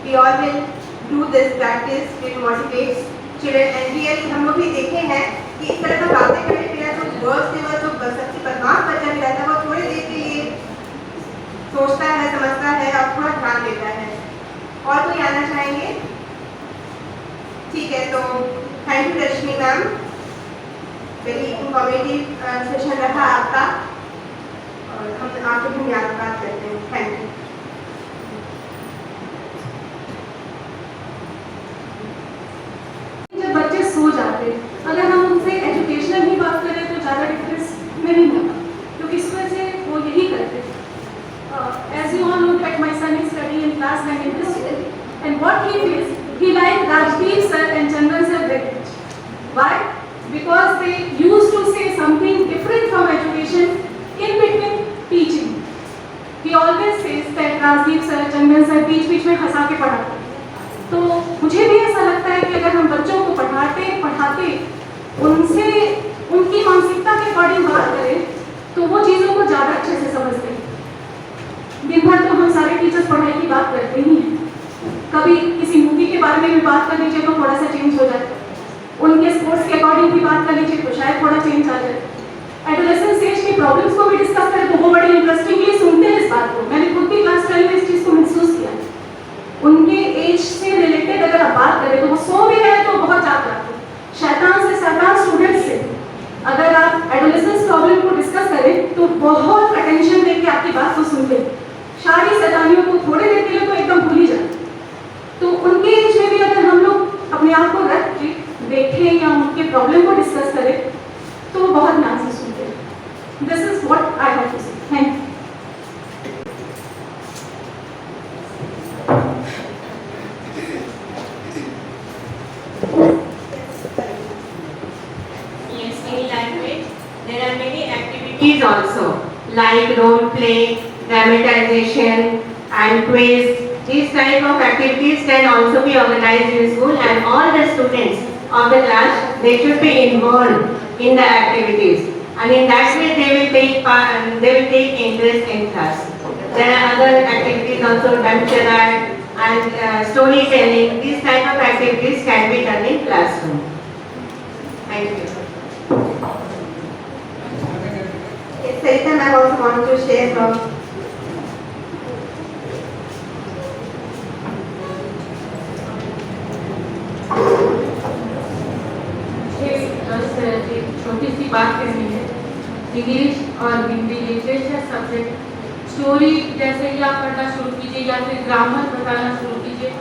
We all will do this practice. It motivates children and really हम लोग भी देखे हैं कि इस तरह का बातें करने के लिए जो वर्ड्स थे वो जो सबसे बदमाश बच्चा भी रहता है वो थोड़ी देर के लिए सोचता है, समझता है और थोड़ा ध्यान देता है। और कोई आना चाहेंगे? ठीक है, तो thank you Rashmi ma'am, very informative session रहा आपका और हम आपको धन्यवाद करते हैं। Thank you. जब बच्चे सो जाते, अगर हम उनसे एजुकेशनल ही बात करें तो ज़्यादा डिफरेंस नहीं होगा, क्योंकि इस वजह से वो यही करते। As you all know that my son is studying in class 9 in this school, and what he feels, he likes Rajdeep sir and Chandan sir very much. Why? Because they used to say something different from education in between teaching. He always says that Rajdeep sir, Chandan sir बीच-बीच में हंसा के पढ़ाते। तो मुझे भी ऐसा लगता है कि अगर हम बच्चों को पढ़ाते उनसे उनकी मानसिकता के अकॉर्डिंग बात करें तो वो चीज़ों को ज़्यादा अच्छे से समझते हैं। दिन भर तो हम सारे टीचर्स पढ़ाई की बात करते ही हैं, कभी किसी मूवी के बारे में भी बात कर लीजिए तो थोड़ा सा चेंज हो जाए, उनके स्पोर्ट्स के अकॉर्डिंग भी बात कर लीजिए तो शायद थोड़ा चेंज आ जाए। एडोलेसेंस एज की प्रॉब्लम्स को भी डिस्कस करें तो वो बड़ी इंटरेस्टिंगली सुनते हैं इस बात को। मैंने खुद भी क्लास 12 में इस चीज़ को महसूस किया। उनके एज से रिलेटेड अगर आप बात करें तो वो सो भी रहे तो बहुत जाग जाते हैं। शैतान से शैतान स्टूडेंट्स से अगर आप एडोलेसेंस प्रॉब्लम को डिस्कस करें तो बहुत अटेंशन देके आपकी बात को सुनते हैं। सारी शैतानियों को थोड़ी देर के लिए तो एकदम भूल ही जाते। तो उनके एज में भी अगर हम लोग अपने आप को रख के देखें या उनके प्रॉब्लम को डिस्कस करें तो वो बहुत ध्यान से सुनते हैं। This is what I have to say. Thank you. There are many activities also, like role play, dramatization, and quiz. These type of activities can also be organized in school, and all the students of the class, they should be involved in the activities, and in that way they will take part, they will take interest in class. There are other activities also, dance and storytelling. These type of activities can be done in classroom. Thank you. Sarita, I also want to share from एक छोटी सी बात करनी है। English और Hindi literature subject story जैसे ही आप पढ़ना शुरू कीजिए या फिर ग्रामर बताना शुरू कीजिए,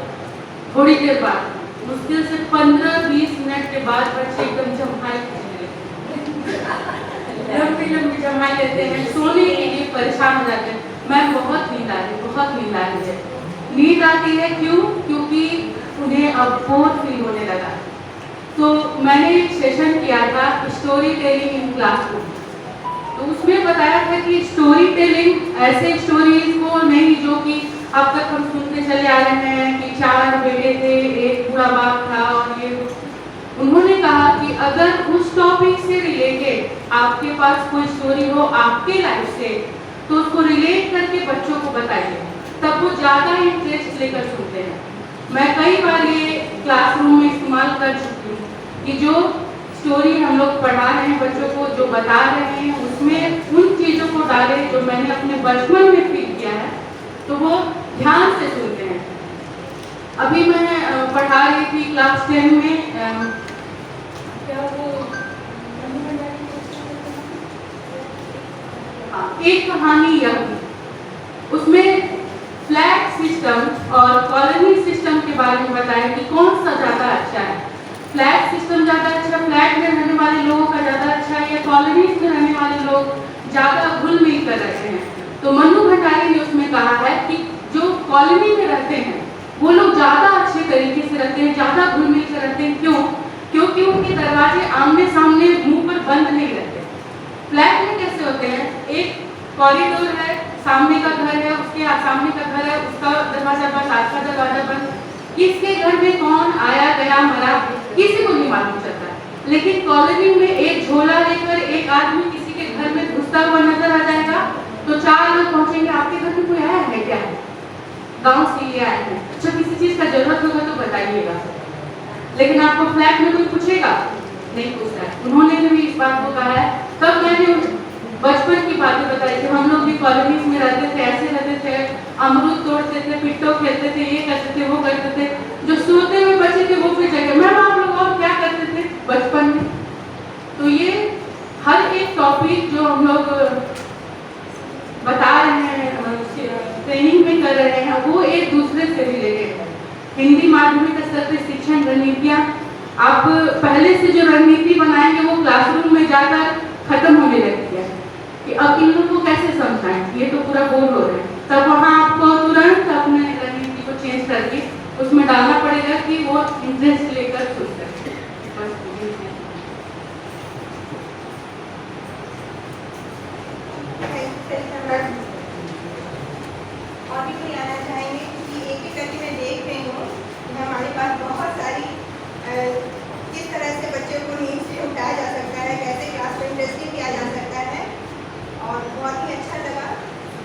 थोड़ी देर बाद मुश्किल से 15-20 मिनट के बाद बच्चे एकदम जम्हाई लंबी जमाई लेते हैं, सोने के लिए परेशान हो जाते हैं। मैं बहुत नींद आ रही है। नींद आती है क्यों? क्योंकि उन्हें अब बोर फील होने लगा। तो मैंने एक सेशन किया था स्टोरी टेलिंग इन क्लासरूम, तो उसमें बताया था कि स्टोरी टेलिंग ऐसे स्टोरीज को नहीं जो कि अब तक हम सुनते चले आ रहे हैं कि 4 बेटे थे, एक बूढ़ा बाप था और ये। उन्होंने कहा कि अगर उस टॉपिक से रिलेटेड आपके पास कोई स्टोरी हो आपके लाइफ से, तो उसको रिलेट करके बच्चों को बताइए, तब वो ज़्यादा इंटरेस्ट लेकर सुनते हैं। मैं कई बार ये क्लासरूम में इस्तेमाल कर चुकी हूँ कि जो स्टोरी हम लोग पढ़ा रहे हैं बच्चों को, जो बता रहे हैं, उसमें उन चीज़ों को डालें जो मैंने अपने बचपन में फील किया है, तो वो ध्यान से सुनते हैं। अभी मैं पढ़ा रही थी क्लास 10 में, एक कहानी यह थी, उसमें फ्लैट सिस्टम और कॉलोनी सिस्टम के बारे में बताया कि कौन सा ज़्यादा अच्छा है। फ्लैट सिस्टम ज़्यादा अच्छा, फ्लैट में रहने वाले लोगों का ज़्यादा अच्छा है, या कॉलोनीज में रहने वाले लोग ज़्यादा घुल मिल कर रहते हैं। तो मनु भंडारी ने उसमें कहा है कि जो कॉलोनी में रहते हैं वो लोग ज़्यादा अच्छे तरीके से रहते हैं, ज़्यादा घुल मिल कर रहते हैं। क्यों? क्योंकि उनके दरवाजे आमने सामने मुंह पर बंद नहीं रहते। फ्लैट में कैसे होते हैं, एक कॉरिडोर है, सामने का घर है, उसके सामने का घर है, उसका दरवाजा बंद, आपका दरवाजा बंद, किसके घर में कौन आया गया मरा किसी को नहीं मालूम चलता। लेकिन कॉलोनी में एक झोला लेकर एक आदमी किसी के घर में घुसता हुआ नजर आ जाएगा तो 4 लोग पहुंचेंगे, आपके घर में कोई आया है क्या? गांव से ये आए हैं, अच्छा किसी चीज़ का जरूरत होगा तो बताइएगा, लेकिन आपको फ्लैट में कोई पूछेगा नहीं पूछता है। उन्होंने भी इस बात को कहा है। तब मैंने बचपन की बातें बताई कि हम लोग भी कॉलोनीज में रहते थे, ऐसे रहते थे, अमरूद तोड़ते थे, पिट्टो खेलते थे, ये करते थे, वो करते थे। जो सोते हुए बच्चे थे वो भी जगह। मैम आप लोग और क्या करते थे बचपन में? तो ये हर एक टॉपिक जो हम लोग बता रहे हैं, ट्रेनिंग में कर रहे हैं, वो एक दूसरे से रिलेटेड है। हिंदी माध्यमिक स्तर पर शिक्षण रणनीतियाँ, आप पहले से जो रणनीति बनाएंगे वो क्लासरूम में जाकर खत्म होने लगती है कि अब इन लोगों को कैसे समझाएं, ये तो पूरा बोर हो रहे हैं। तब वहाँ आपको तुरंत अपने रणनीति को चेंज करके उसमें डालना पड़ेगा कि वो इंटरेस्ट लेकर सोच सके। बस ये है। और भी कोई आना चाहेंगे? क्योंकि एक एक करके मैं देख रही हूँ कि हमारे पास बहुत सारी किस तरह से बच्चों को नींद से उठाया जा सकता है, कैसे क्लास में इंटरेस्टिंग किया जा सकता है, और बहुत ही अच्छा लगा।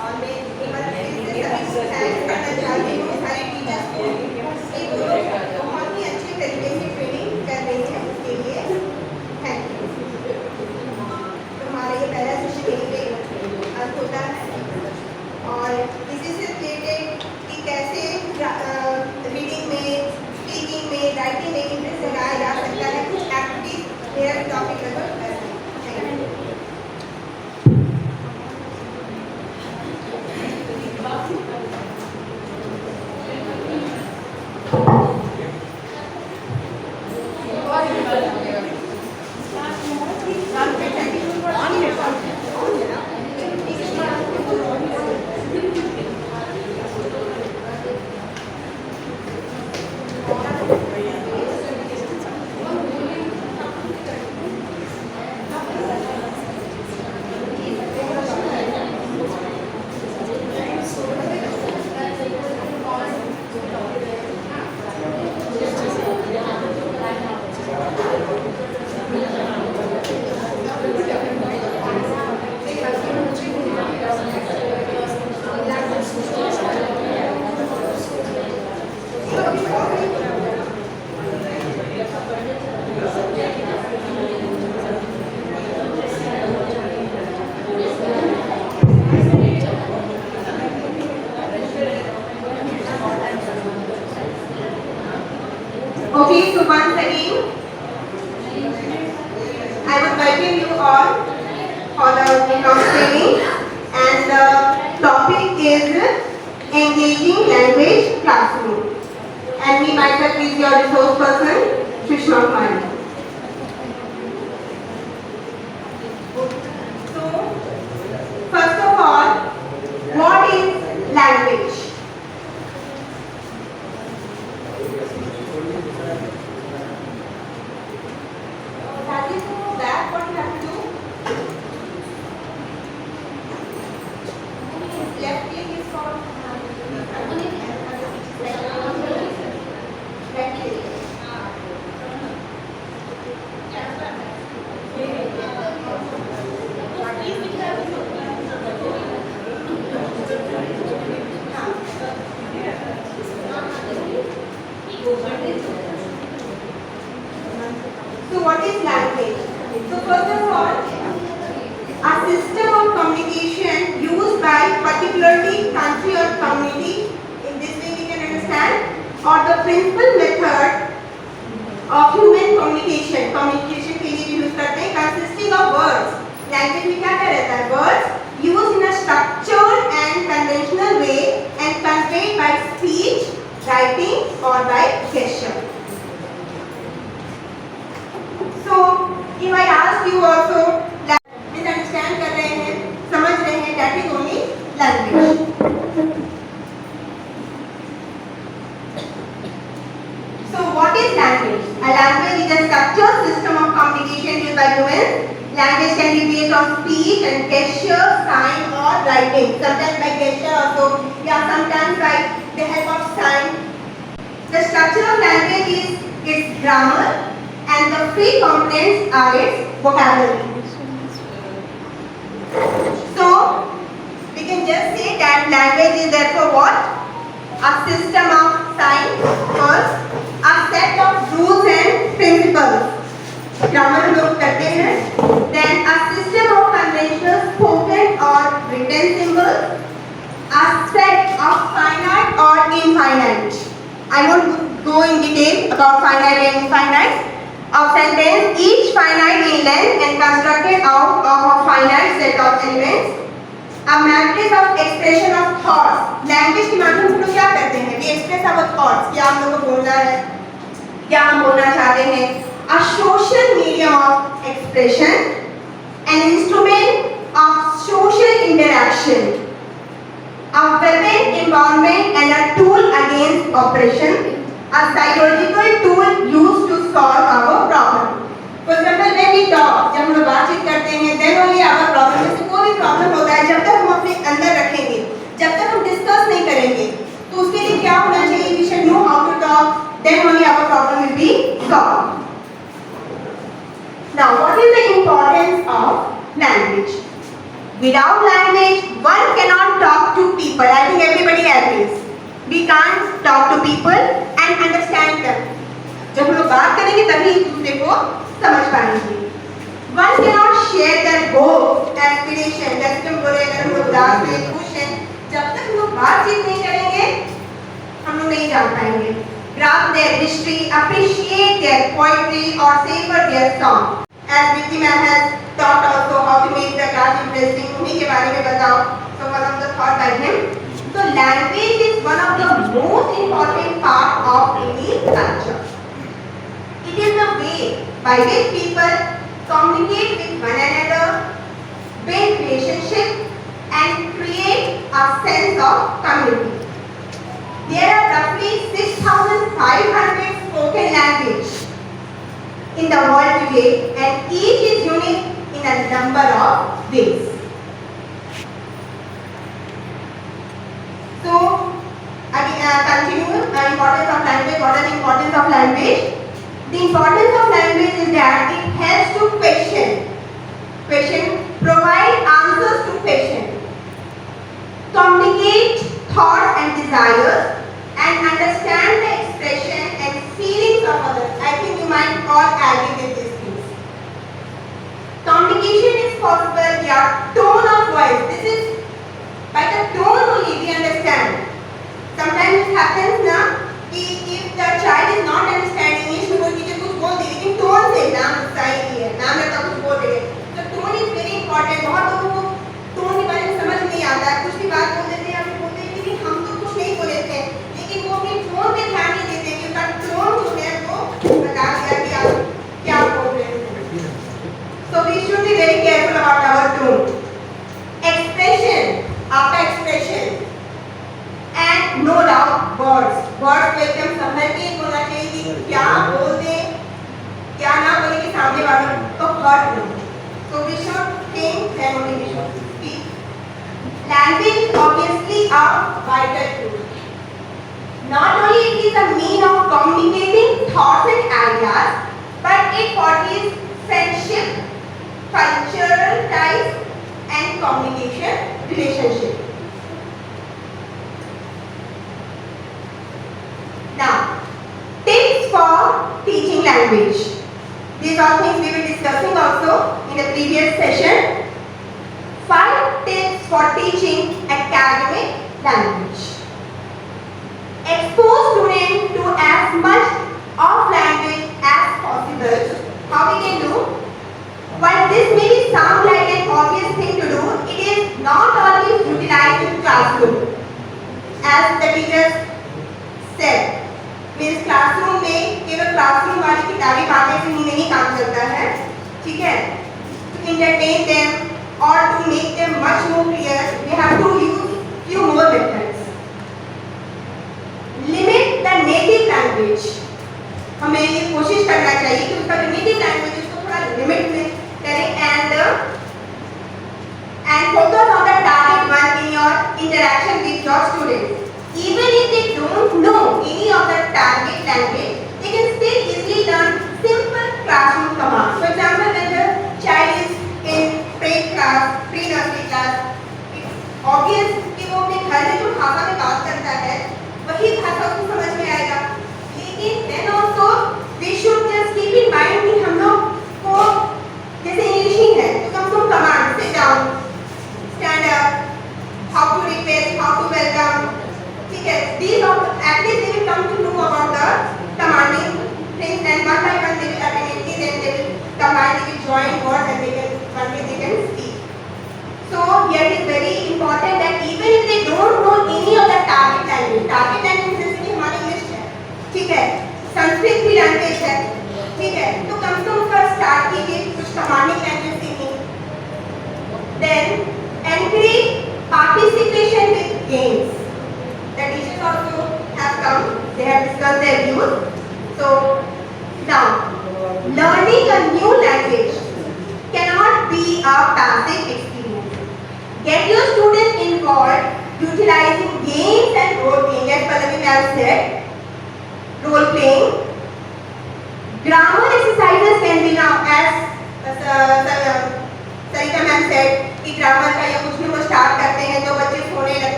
और मैं एक बार फिर से सभी को थैंक्स करना चाहती हूँ, सारे टीचर्स को, कि वो लोग बहुत ही अच्छे तरीके से ट्रेनिंग कर रही है उसके लिए। Thank you. तो हमारा ये पहला सेशन यहीं पे अंत होता है, और इसी से रिलेटेड कि कैसे रीडिंग में, स्पीकिंग में, राइटिंग में इंटरेस्ट लगाया जा सकता है, कुछ एक्टिविटीज मेरा भी टॉपिक लगभग है। Okay, so once again, I would welcome you all for the training, and the topic is engaging language classroom. And me myself is your resource person, Sushma Kumari. So, first of all, what is language? That is that what you have to do. Left click is for right click. So what is language? So first of all, a system of communication used by particularly country or community, in this way we can understand, or the principal method of human communication, communication के लिए भी use करते हैं, consisting of words. Language में क्या क्या रहता है? Words used in a structured and conventional way and conveyed by speech, writing or by gesture. So, if I ask you also, misunderstand कर रहे हैं, समझ रहे हैं, that is only language. So, what is language? A language is a structured system of communication used by humans. Language can be based on speech and gesture, sign or writing. Sometimes by gesture also, sometimes by the help of sign. The structure of language is its grammar, and the three components are its vocabulary. So, we can just say that language is therefore what? a system of signs, first, a set of rules and principles. Grammar हम लोग करते हैं. Then a system of conventional spoken or written symbols, a set of finite or infinite. I won't go in detail about finite and infinite. Of sentence, each finite in length and constructed out of a finite set of elements. A matrix of expression of thoughts. Language के माध्यम से हम लोग क्या करते हैं? We express our thoughts. क्या हम लोग को बोलना है? क्या हम बोलना चाहते हैं? A social medium of expression, an instrument of social interaction, a weapon environment and a tool against oppression, a psychological tool used to solve our problem. For example, when we talk, जब हम लोग बातचीत करते हैं, then only our problem. जैसे कोई भी problem होता है, जब तक हम अपने अंदर रखेंगे, जब तक हम discuss नहीं करेंगे, तो उसके लिए क्या होना चाहिए? We should know how to talk. Then only our problem will be solved. Now, what is the importance of language? Without language, one cannot talk to people. I think everybody agrees. We can't talk to people and understand them. जब हम लोग बात करेंगे तभी एक दूसरे को समझ पाएंगे. One cannot share their hopes, aspirations. जैसे हम बोले अगर हम लोग उदास हैं, खुश हैं, जब तक हम लोग बातचीत नहीं करेंगे, हम लोग नहीं जान पाएंगे. Grasp their history, appreciate their poetry or savor their song. As Viti ma'am has taught also how to make the class interesting. उन्हीं के बारे में बताओ. So one of the thought by him. So language is one of the most important part of any culture. It is the way by which people communicate with one another, build relationships and create a sense of community. There are roughly 6,500 spoken languages in the world today and each is unique in a number of ways. So, continue the importance of language. What is the importance of language? The importance of language is that it helps to provide answers to questions, communicate thoughts and desires, and understand the expression and feelings of others. I think you might all agree with these things. Communication is possible via tone of voice. This is by the tone only we understand. Sometimes it happens ना कि if the child is not understanding English, तो teacher कुछ बोल दे लेकिन tone से नाम सही है, नाम रखा कुछ बोल दे. So tone is very important. बहुत लोगों को tone के बारे में समझ नहीं आता है. कुछ भी बात बोल देते हैं या फिर बोलते हैं कि हम तो कुछ नहीं बोले थे, लेकिन वो अपने tone पे ध्यान नहीं देते कि उसका tone जो है वो बता दिया कि आप क्या बोल रहे हैं. So we should be very careful about our tone. Expression, आपका expression. And no doubt words. Words को एकदम संभल के बोलना चाहिए कि क्या बोल दे, क्या ना बोले कि सामने वालों को hurt ना हो. So we should think then only we should speak. Language is obviously a vital tool. Not only it is a means of communicating thoughts and ideas, but it forges friendship, cultural ties, and communication relationship. Now, tips for teaching language. These are things we were discussing also in the previous session. 5 tips for teaching academic language. Expose students to as much of language as possible. How we can do? While this may sound like an obvious thing to do, it is not always utilized in classroom. As the teacher said, मेरे classroom में केवल classroom वाली किताबी बातें से ही नहीं काम चलता है, ठीक है? To entertain them or to make them much more clear, we have to use few more methods. Limit the native language. हमें ये कोशिश करना चाहिए कि उसका जो native language है उसको थोड़ा लिमिट में करें and focus on the target one in your interaction with your students. Even if they don't know any of the target language, they can still easily learn simple classroom commands. For example, when the child is in pre-nursery class, it's obvious कि वो अपने घर में जो भाषा में बात करता है,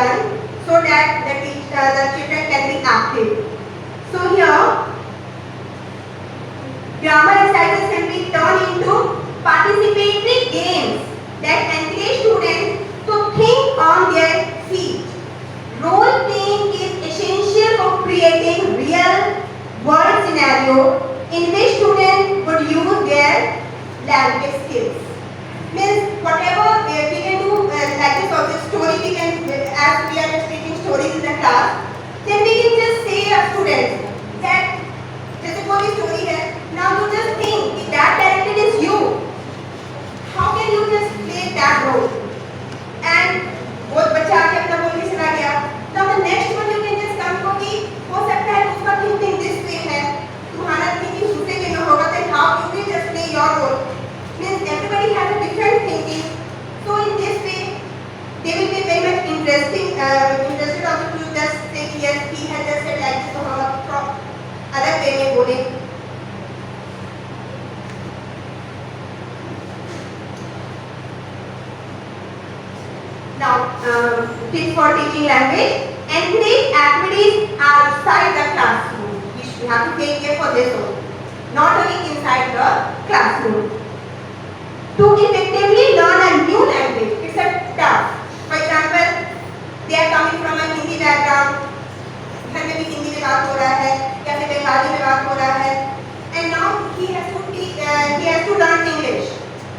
done so that the children can be active. So here, grammar exercises can be turned into participatory games that encourage students to think on their feet. Role playing is essential for creating real world scenario in which students would use their language skills. Means whatever we can do, like this also story we can, as we are speaking stories in the class, then we can just say to students that जैसे कोई story है, now you just think if that character is you, how can you just play that role? And वो बच्चा आके अपना बोल के चला गया. Now the next one you can just come को कि हो सकता है उसका thinking this way है, तुम्हारा thinking दूसरे way में होगा, then how you will just play your role. Means everybody has a different thinking. So in this way, they will be very much interested also to just say yes, he has just said like this, so हम अलग way में बोले. Now, tips for teaching language. Encourage activities outside the classroom. We have to take care for this also, not only inside the classroom. To effectively learn a new language, it's a task. For example, they are coming from a Hindi background. घर में भी हिंदी में बात हो रहा है या फिर बंगाली में बात हो रहा है. And now he has to learn English.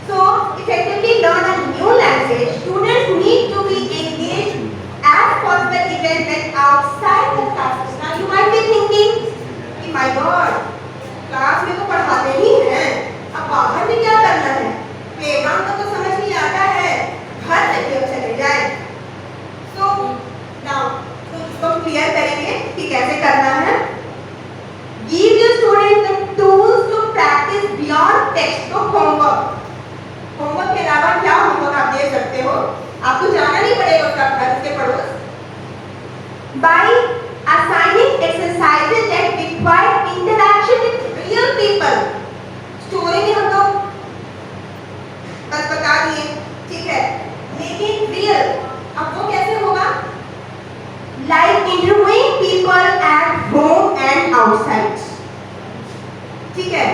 So, effectively learn a new language. Students need to be engaged as possible even when outside the classroom. Now you might be thinking, my God, class में तो पढ़ाते ही हैं, अब बाहर में क्या करना है? प्लेग्राउंड तो समझ नहीं आता है, घर तक चले जाए. So now इसको क्लियर करेंगे कि कैसे करना है. Give your students the tools to practice beyond textbook homework. Homework के अलावा क्या होमवर्क आप दे सकते हो? आपको जाना नहीं पड़ेगा उसका घर के पड़ोस. By assigning exercises that require interaction with real people. Story में हम लोग बस बता दिए, ठीक है, लेकिन रियल अब वो कैसे होगा? Like interviewing people at home and outside. ठीक है,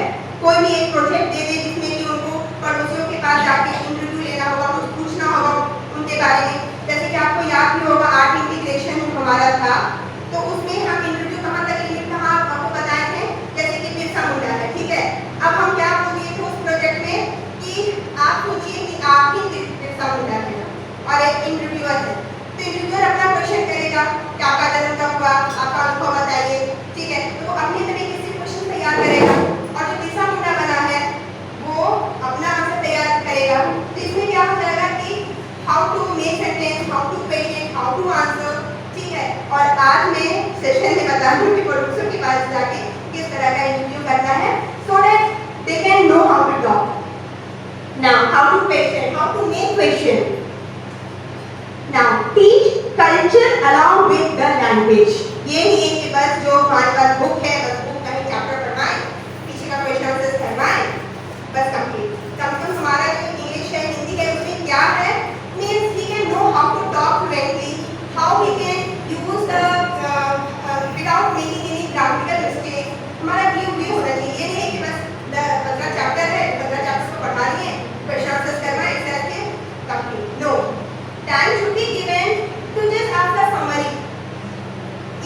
कोई भी एक प्रोजेक्ट दे दे जिसमें कि उनको पड़ोसियों के पास जाके इंटरव्यू लेना होगा, कुछ पूछना होगा उनके बारे में. जैसे कि आपको याद भी होगा आर्ट इंटीग्रेशन हमारा था, तो उसमें हम इंटरव्यू कहाँ तक लिमिट कहाँ आपको बताए थे, जैसे कि बिरसा मुंडा है. ठीक है, अब हम क्या बोल दिए थे उस प्रोजेक्ट में कि आप सोचिए कि आप ही बिरसा मुंडा है और एक इंटरव्यूअर है. तो इंटरव्यूअर अपना क्वेश्चन करेगा कि आपका जन्म कब हुआ, आपका अनुभव बताइए. ठीक है, तो वो अपने तरीके से क्वेश्चन तैयार करेगा और जो बिरसा मुंडा बना है वो अपना आंसर तैयार करेगा. तो इसमें क्या हो जाएगा कि how to make sentence, how to question, how to answer. ठीक है, और आज मैं सेशन में बता दूं कि प्रोड्यूसर के पास जाके किस तरह का इंटरव्यू करना है, so that they can know how to talk. Now, how to question, how to make question. Now, teach culture along with the language. ये नहीं है कि बस जो हमारे पास बुक है बस बुक का ही चैप्टर पढ़ाएं, पीछे का क्वेश्चन आंसर करवाएं, बस कंप्लीट. कम से कम हमारा जो इंग्लिश है, हिंदी है, उसमें क्या है? Means he can know how to talk fluently, how he can use the without making any grammatical mistake. हमारा व्यू होना चाहिए. ये नहीं है कि बस 15 चैप्टर है, 15 चैप्टर को पढ़ा लिए, क्वेश्चन आंसर करवाएं, इस तरह के complete. No, time should be given to just ask a summary.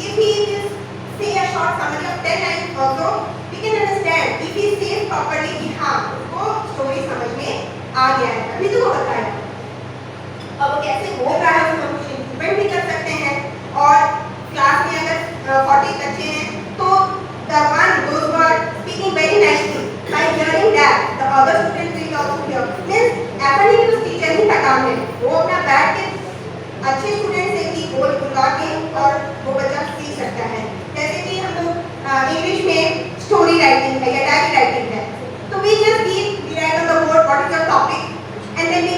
If he just say a short summary of 10 lines also, we can understand. If he says properly कि हाँ उसको स्टोरी समझ में आ गया है, अभी तो वो बताया. अब कैसे बोल रहा है उसमें कुछ इम्प्रूवमेंट भी कर सकते हैं. और क्लास में अगर 40 बच्चे हैं तो the one those who are speaking very nicely, by hearing that the other students will also hear. Means ऐसा नहीं कि उस टीचर ही का काम है, वो अपना बैठ के अच्छे स्टूडेंट से भी बोल बुला के और वो बच्चा सीख सकता है. जैसे कि हम लोग इंग्लिश में स्टोरी राइटिंग है या डायरी राइटिंग है, तो we just read, we write on the board what is your topic and then we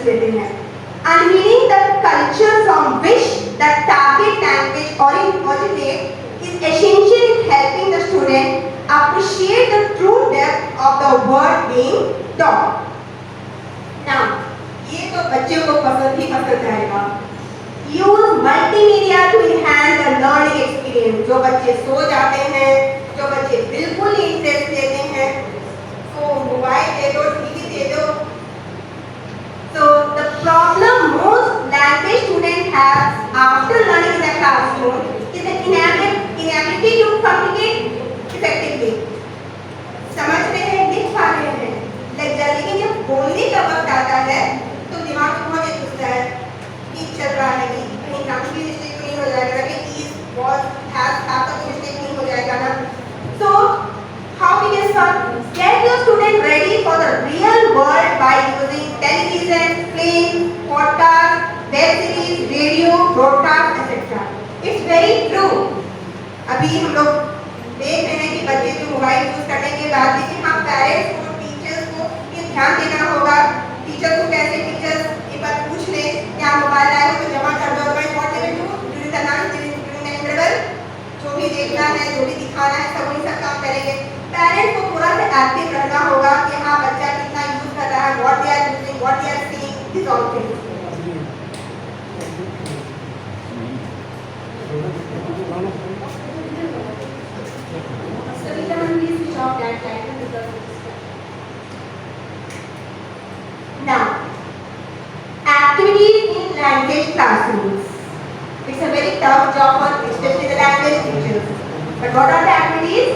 interest लेते हैं। Unveiling the culture from which the target language originates is essential in helping the student appreciate the true depth of the word being taught. Now, ये तो बच्चों को पसंद ही पसंद आएगा। Use multimedia to enhance the learning experience. जो बच्चे सो जाते हैं, जो बच्चे बिल्कुल नहीं इंटरेस्ट लेते हैं, तो मोबाइल दे दो, टीवी दे दो। So the problem most language students have after learning in the classroom is the inability to communicate effectively. समझ रहे हैं, लिख पा रहे हैं, लेकिन जब बोलने का वक्त आता है तो दिमाग में बहुत घुसता है कि चल रहा है, कि कहीं काफी मिस्टेक नहीं हो जाएगा, कि इस बहुत तो मिस्टेक नहीं हो जाएगा ना। So how we can start? Get your student ready for the real world by using television, film, podcast, web series, radio, broadcast, etc. It's very true. अभी हम लोग देख रहे हैं कि बच्चे जो मोबाइल यूज करने के बाद, लेकिन हाँ पेरेंट्स को, टीचर्स को ये ध्यान देना होगा। टीचर को कैसे टीचर्स एक बार पूछ ले कि आप मोबाइल लाए हो तो जमा कर दो, otherwise what will do during the lunch, during the interval, जो भी देखना है, जो भी दिखाना है, सब वही सब काम करेंगे। पेरेंट्स को पूरा से एक्टिव रहना होगा कि हाँ बच्चा कितना यूज कर रहा है, what they are using, what they are seeing, this all things. Savita ma'am, please switch off that light because it is now activities in language classrooms. It's a very tough job for especially the language teachers. But what are the activities?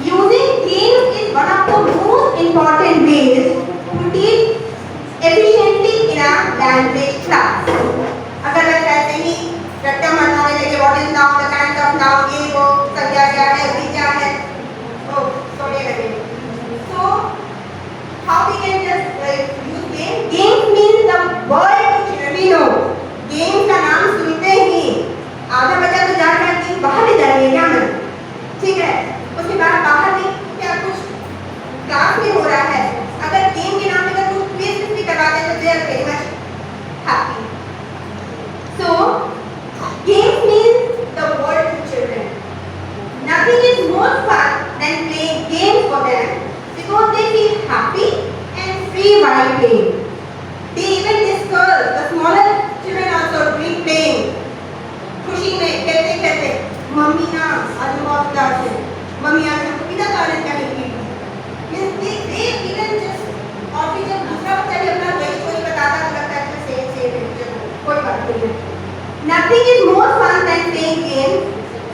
Using games is one of the most important ways to teach efficiently in a language class. अगर मैं कहते ही रट्टा मनाने लगे, what is noun, the kind of noun, ये वो संज्ञा क्या है, भी क्या है, oh sorry again. So how we can just use game? Games means the word which we know. Game का नाम सुनते ही आधा बच्चा तो जाकर गेम बाहर ले जाएंगे क्या मैं, ठीक है, उसके बाद बाहर नहीं क्या कुछ क्लास में हो रहा है, अगर गेम के नाम पे कुछ क्विज भी करवा दें तो they are very much happy. So games means the world to children. Nothing is more fun than playing games for them because they feel happy and free while playing. They even discuss, the smaller children also doing playing. खुशी में खेलते खेलते mummy ना आज बहुत उदास है, mummy आज हमको बिना कारण का नहीं मीन्स they even just और फिर जब दूसरा बच्चा भी अपना वही स्टोरी बताता तो लगता है कि सेम है, कोई बात नहीं है। Nothing is more fun than playing games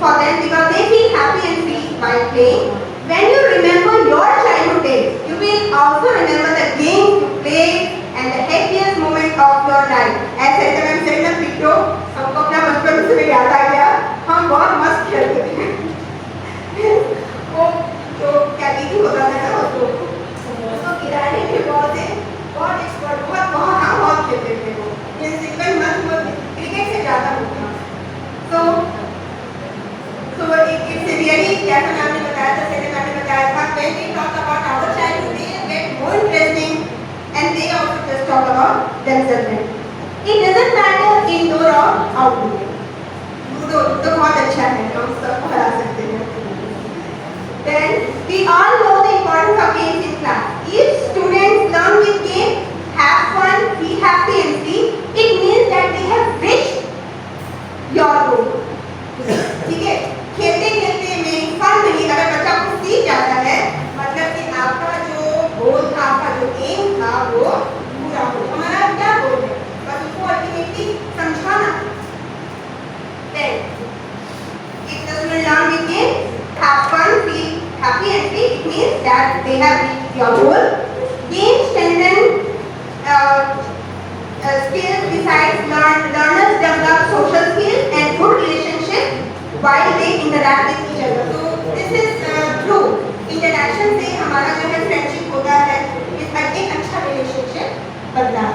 for them because they feel happy and free while playing. When you remember your childhood days, you will also remember the games you played and the happiest moment of your life. ऐसे जब हम second पिक्चो हमको अपना बचपन से याद आ गया, हम बहुत मस्त खेलते थे। वो जो क्या दीदी होता था ना उसको किराने के बहुत एक्सपर्ट, बहुत हम बहुत खेलते थे वो। ये सेकंड मस्त क्रिकेट से ज़्यादा होता। So it's really जैसा मैंने बताया था, सेकंड मैंने बताया था, when we talk about our childhood, they get more interesting and they also just talk about themselves. It doesn't matter indoor or outdoor. Ludo तो बहुत अच्छा है, हम सबको हरा सकते हैं। Then we all know the importance of games in class. If students learn with game, have fun, be happy and free, it means that they have reached your goal. ठीक है, खेलते खेलते में फन में अगर बच्चा कुछ सीख जाता है, मतलब कि आपका जो गोल था, आपका जो एम था वो पूरा हो। हमारा क्या गोल है, बस उसको अल्टीमेटली समझाना। Then if the student learn with game, have fun, feel happy and free, it means that they have reached your goal. Games strengthen skills. Besides, learners develop social skills and good relationships while they interact with each other. So this is true. Interaction से हमारा जो है friendship होता है, इसका एक अच्छा relationship बनता है।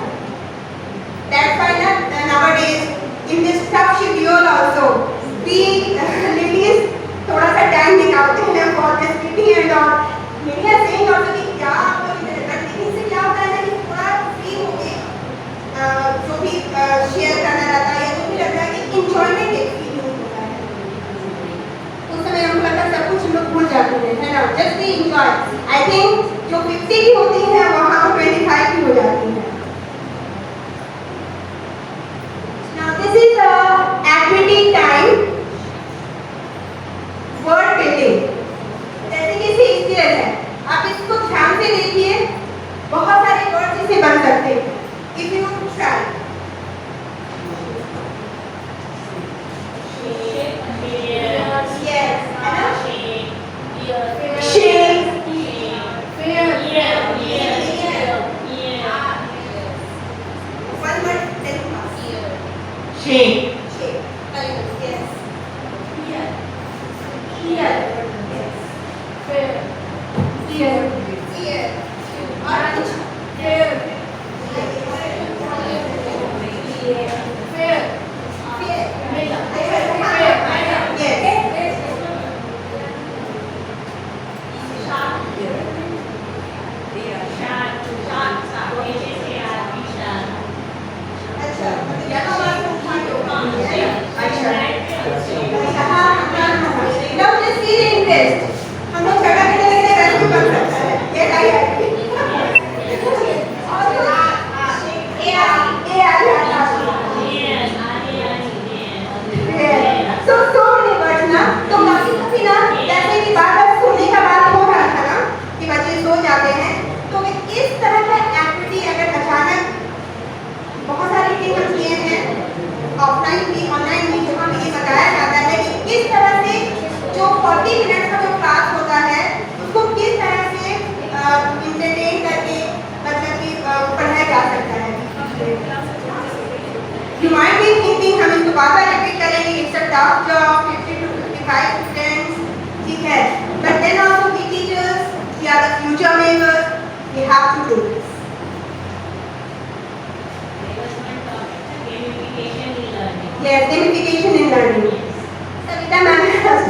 That's why nowadays in this tough schedule also, we ladies थोड़ा सा टाइम निकालते हैं for this meeting and all. Many are saying also कि क्या आप लोग इधर रखने से क्या होता है ना कि थोड़ा फ्री हो गए we enjoy. I think जो 50 की होती है वहाँ 25 की हो जाती है. Now this is a activity time. Word building. जैसे कि इसे स्केल है. आप इसको ध्यान से देखिए. बहुत सारे वर्ड्स इसे बन सकते हैं. If you try. Yes. है ना? Shake. One word, then pass. Shake. Shake. Yes. Ear. Orange. Fear. Now just see the interest. हम लोग झगड़ा करने लगे रेस्क्यू कर सकता है. ये आई आई. So many words ना. तो कभी ना जैसे कि बार-बार सोने का बात हो रहा था ना कि बच्चे सो जाते हैं. तो इस तरह का एक्टिविटी अगर अचानक बहुत सारे थिंग हम किए हैं ऑफलाइन भी ऑनलाइन भी जहाँ पे ये बताया जाता है कि किस तरह से जो 40 मिनट का जो क्लास होता है उसको किस तरह से इंटरटेन करके मतलब कि पढ़ाया जा सकता है. You might be thinking हम इसको बार-बार रिपीट करेंगे. It's a tough job, 50 to 55 students, ठीक है. But then also we teachers, we are the future makers, we have to do this. Yes, gamification in learning. Savita ma'am has done.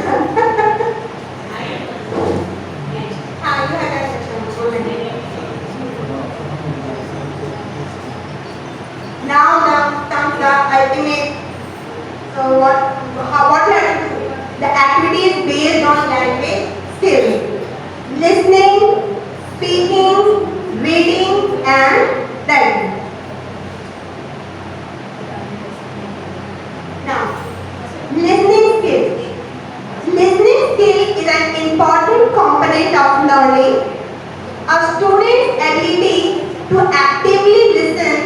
हाँ, you have that section. Now comes the ultimate. So what we have to do? The activity is based on language skills, listening, speaking, reading, and writing. Now, listening skill. Listening skill is an important component of learning. A student's ability to actively listen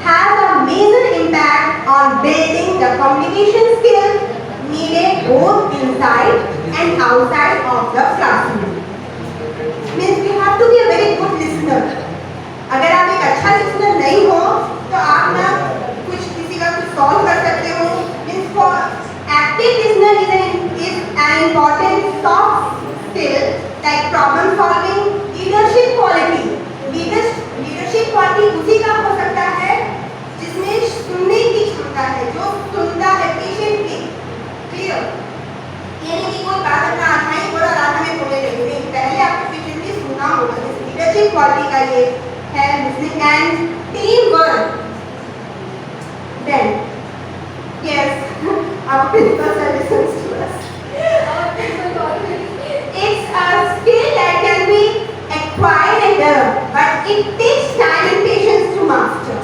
has a major impact on building the communication skills needed both inside and outside of the classroom. Means you have to be a very good listener. अगर आप एक अच्छा listener नहीं हो तो आप ना कुछ किसी का कुछ solve कर सकते हो. Means for active listener is an important soft skill like problem solving, leadership quality. Leadership quality उसी का हो सकता है जिसमें सुनने की क्षमता है, जो सुनता है पेशेंटली. क्लियर? ये नहीं कि कोई बात अपना आधा ही बोला आधा में बोले नहीं. पहले आपको पेशेंटली सुनना होगा. लीडरशिप क्वालिटी का ये है listening and team work. Then yes, our principal sir listens to us. It's a skill that can be acquired and learned, but it takes time and patience to master.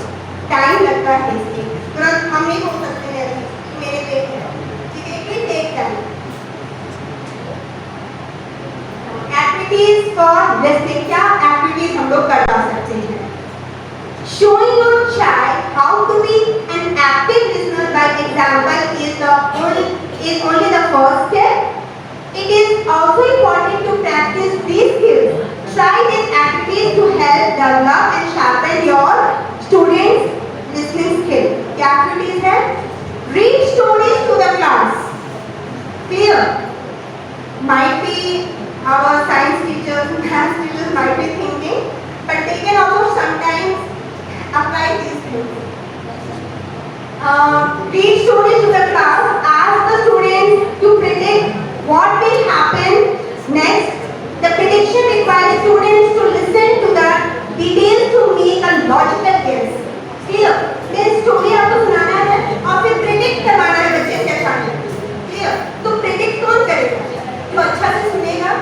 Time लगता है इसके. तुरंत हम नहीं बोल सकते हैं मेरे पे है. ठीक है, it take time. Activities for listening. क्या activities हम लोग करवा सकते हैं? Showing your child how to be an active listener by example is only the first step. It is also important to practice these skills. Try these activities to help develop and sharpen your students' listening skill. क्या activities है? Read stories to the class. Clear? Might be our science teachers, math teachers might be thinking, but they can also sometimes apply these things. Read stories to the class. Ask the students to predict what will happen next. The prediction requires students to listen to the details to make a logical guess. Clear? Then story आपको सुनाना है और फिर predict करवाना है बच्चे से अचानक. Clear? तो predict कौन करेगा? जो अच्छा से सुनेगा.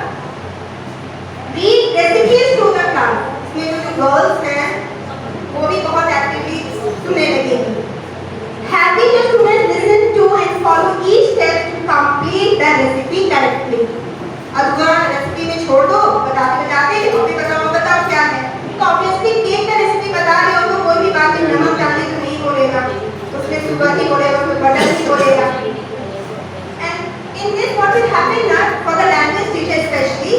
बटी बोलेगा, कोई बटन नहीं बोलेगा। And in this what will happen now for the language teacher especially,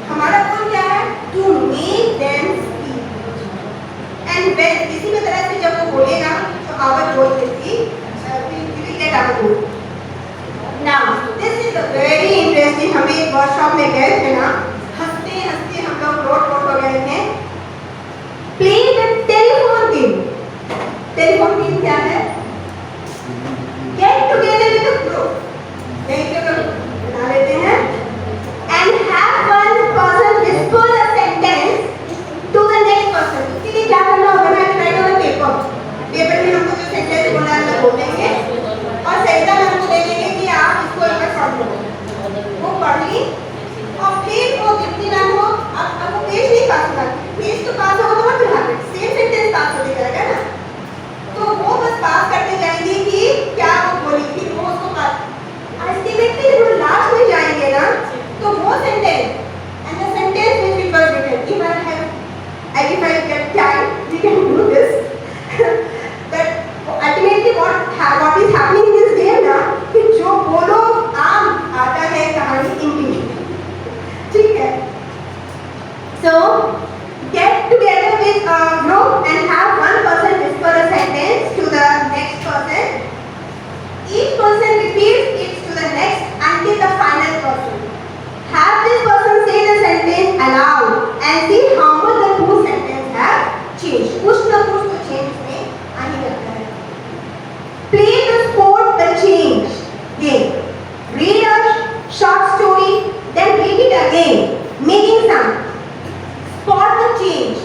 हमारा काम क्या है? To make them speak. And when इसी में तरह से जब वो बोलेगा तो आवाज बोल देती, we will get our goal. Now this is a very interesting, हम एक वर्कशॉप में गए थे ना, हंसते हंसते हम लोग रोड हो गए थे। Play the telephone game. Telephone game क्या है? Get together with a group. एक ग्रुप बना लेते हैं and have one person whisper a sentence to the next person. इसके लिए क्या करना होगा ना? write on a paper. Paper में हमको जो सेंटेंस बोलना है वो बोल देंगे और सही हम हमको दे देंगे कि आप इसको एक बार पढ़ लो। वो पढ़ ली और फिर वो जितनी ना हो, आपको पेज नहीं पास होगा, पेज तो पास होगा तो मत बिहार सेम सेंटेंस पास हो जाएगा ना। तो वो बस पास करते जाएंगे कि क्या वो बोली थी, वो उसको पास अल्टीमेटली वो लास्ट में जाएंगे ना, तो वो sentence and the sentence which we were written, if I get time we can do this that ultimately what is happening in this game ना, कि जो बोलो आम आता है कहानी इनकी, ठीक है। So get together with a group and have one person whisper a sentence to the next person. Each person repeats it to the next until the final person. Have this person say the sentence aloud and see how much the two sentences have changed. कुछ ना कुछ तो change में आ ही जाता है। Play the sport the change game. Read a short story, then read it again, making sound. Spot the change.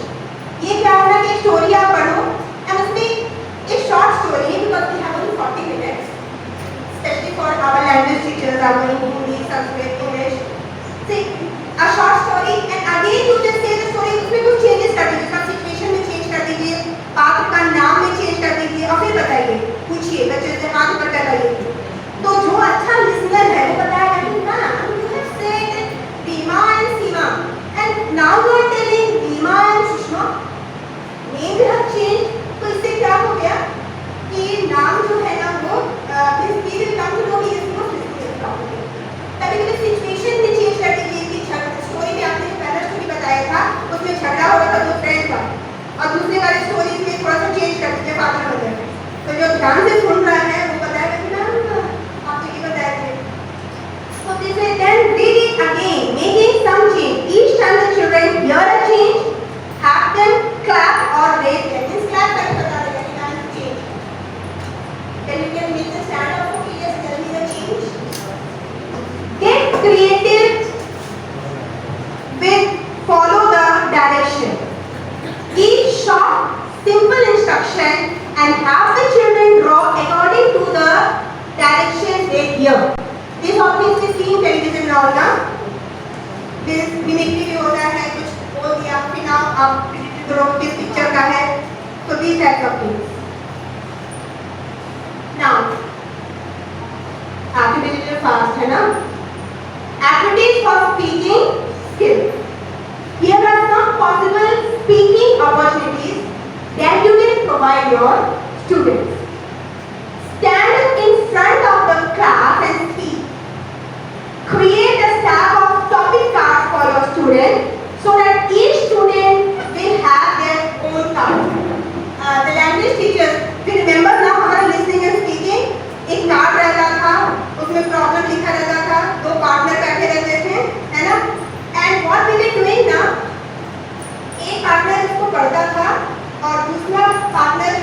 ये क्या होना कि स्टोरी आप पढ़ो and उसमें एक शॉर्ट स्टोरी है because we have only 40 minutes, especially for our language teachers, our Hindi, Sanskrit, English. See a short story and again you just say the story, उसमें कुछ changes कर दीजिए, सब सिचुएशन में चेंज कर दीजिए, पात्र का नाम में चेंज कर दीजिए और फिर बताइए, पूछिए बच्चे से हाथ ऊपर कराइए। तो जो अच्छा लिसनर है वो बताएगा कि ना you have said Bima and Sima and now you are telling Bima and Sushma, name you have changed, तो इससे क्या हो गया कि नाम जो है ना वो we will come to know he is not listening properly. कभी-कभी सिचुएशन में चेंज कर दीजिए कि स्टोरी में आपने पहला स्टोरी बताया था उसमें झगड़ा हो रहा था दो फ्रेंड का और दूसरे वाले स्टोरी में थोड़ा सा चेंज कर दीजिए पात्र बदल, तो जो ध्यान से सुन रहा है वो बताएगा कि ना आप तो ये बताए थे। So this way then read it again, making some change. Each time the children hear a change, have them clap or raise their hands. Clap करके बता देगा कि नाम change. Then you can make the stand up for yes, tell me the change. Get creative with follow the direction. Each short, simple instruction and have the children draw according to the direction they hear. This often is seen in television now ना, this mimicry भी होता है, कुछ बोल दिया फिर ना आप draw किस पिक्चर का है, so these types of things. Now, आपके डिजिटल फास्ट है ना, activities for speaking skill. Here are some possible speaking opportunities that you can provide your students. Stand in front of the class and speak. Create a stack of topic cards for your students so that each student will have their own card. The language teachers, we remember now हमारा listening and speaking एक card रहता था, उसमें problem लिखा रहता था, दो partner बैठे रहते थे, है ना? And what we were doing ना, एक पार्टनर उसको पढ़ता था और दूसरा पार्टनर